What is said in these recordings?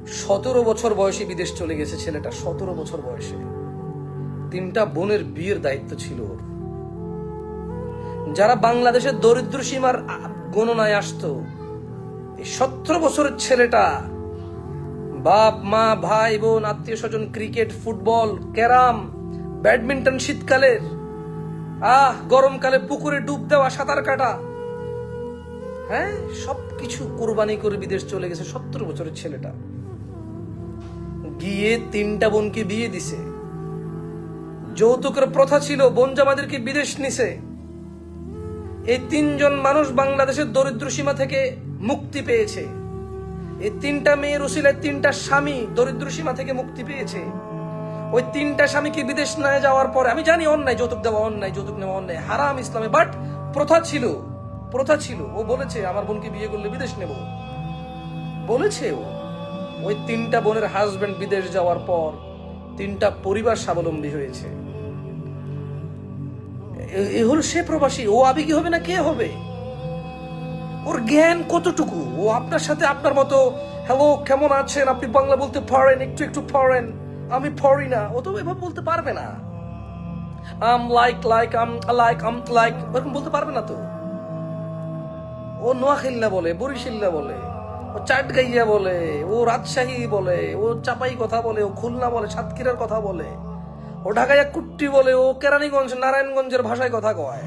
17 বছর বয়সে বিদেশ চলে গেছে ছেলেটা, 17 বছর বয়সে। 3টা বোনের বিয়ের দায়িত্ব ছিল ওর। যারা বাংলাদেশের দরিদ্র সীমার গণনায় আসতো, এই 17 বছরের ছেলেটা বাপ মা ভাই বোন আত্মীয় স্বজন, ক্রিকেট ফুটবল ক্যারাম ব্যাডমিন্টন, শীতকালের গরমকালে পুকুরে ডুব দেওয়া, সাঁতার কাটা, হ্যাঁ সবকিছু কোরবানি করে বিদেশ চলে গেছে 17 বছরের ছেলেটা। গিয়ে 3টা বোনকে বিয়ে দিছে। যৌতুকের প্রথা ছিল, বোন জামাইদেরকে বিদেশ নিছে। এই 3জন মানুষ বাংলাদেশের দরিদ্র সীমা থেকে মুক্তি পেয়েছে। এই 3টা মেয়ের উসিলায় 3টা স্বামী দরিদ্র সীমা থেকে মুক্তি পেয়েছে। ওই 3টা স্বামীকে বিদেশ নিয়ে যাওয়ার পরে, আমি জানি অন্যায়, যৌতুক দেওয়া অন্যায়, যৌতুক নেওয়া অন্যায়, হারাম ইসলামে, বাট প্রথা ছিল। ও বলেছে আমার বোনকে বিয়ে করলে বিদেশ নেব, বলেছে ও। ওই 3টা বোনের হাজবেন্ড বিদেশ যাওয়ার পর 3টা পরিবার স্বাবলম্বী হয়েছে। এ হল সে প্রবাসী। ও আবেগী হবে না কে হবে? ওর জ্ঞান কতটুকু? ও আপনার সাথে আপনার মতো হ্যালো কেমন আছেন, আপনি বাংলা বলতে পারেন, একটু পারেন, আমি পারি না, ও তো এভাবে বলতে পারবে না। আম লাইক এরকম বলতে পারবে না তো। ও নোয়াখাইল্লা বলে, বরিশাল্লা বলে, ও চাটগাইয়া বলে, ও রাজশাহী বলে, ও চাপাই কথা বলে, ও খুলনা বলে, সাতক্ষীরার কথা বলে, ও ঢাকাইয়া কুট্টি বলে, ও কেরানীগঞ্জ নারায়ণগঞ্জের ভাষায় কথা কয়।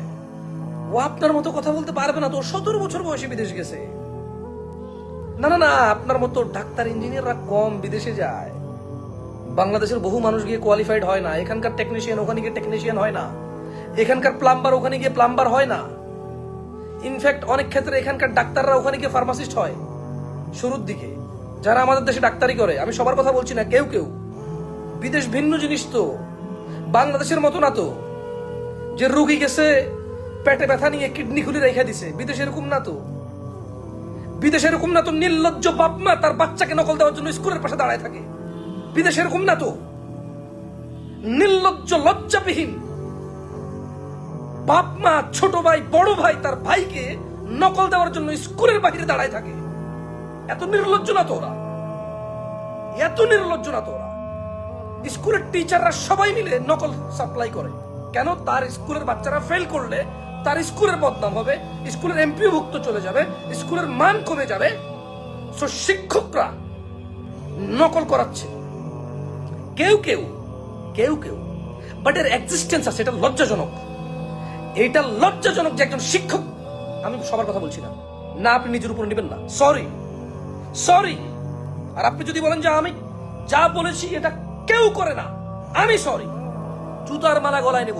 ও আপনার মতো কথা বলতে পারবে না তো। 17 বছর বয়সে বিদেশ গেছে। না, আপনার মতো ডাক্তার ইঞ্জিনিয়াররা কম বিদেশে যায়। বাংলাদেশের বহু মানুষ গিয়ে কোয়ালিফাইড হয় না। এখানকার টেকনিশিয়ান ওখানে গিয়ে টেকনিশিয়ান হয় না। এখানকার প্লাম্বার ওখানে গিয়ে প্লাম্বার হয় না। ইনফ্যাক্ট অনেক ক্ষেত্রে এখানকার ডাক্তাররা ওখানে গিয়ে ফার্মাসিস্ট হয় শুরুর দিকে, যারা আমাদের দেশে ডাক্তারি করে। আমি সবার কথা বলছি না, কেউ বিদেশ ভিন্ন জিনিস তো, বাংলাদেশের মতো না তো যে রুগী গেছে পেটে ব্যথা নিয়ে কিডনি খুলে রেখে দিছে। বিদেশে এরকম না তো। নির্লজ্জ বাপ মা তার বাচ্চাকে নকল দেওয়ার জন্য স্কুলের পাশে দাঁড়ায় থাকে। বিদেশে এরকম না তো। নির্লজ্জ লজ্জাবিহীন বাপ মা, ছোট ভাই বড় ভাই তার ভাইকে নকল দেওয়ার জন্য স্কুলের বাইরে দাঁড়ায় থাকে। এত নির্লজ্জ না তো ওরা। স্কুলের টিচাররা সবাই মিলে নকল সাপ্লাই করে। কেন? তার স্কুলের বাচ্চারা ফেল করলে তার স্কুলের বদনাম হবে, স্কুলের এমপিওভুক্ত চলে যাবে, স্কুলের মান কমে যাবে। সো শিক্ষকরা নকল করাচ্ছে কেউ বাট এর এক্সিস্টেন্স আছে। এটা লজ্জাজনক। এইটা লজ্জাজনক যে একজন শিক্ষক, আমি সবার কথা বলছি না, আপনি নিজের উপর নেবেন না। সরি। আর আপনি যদি বলেন যে আমি যা বলেছি এটা কেউ করে না, আমি সরি, জুতার মালা গলায় নেব।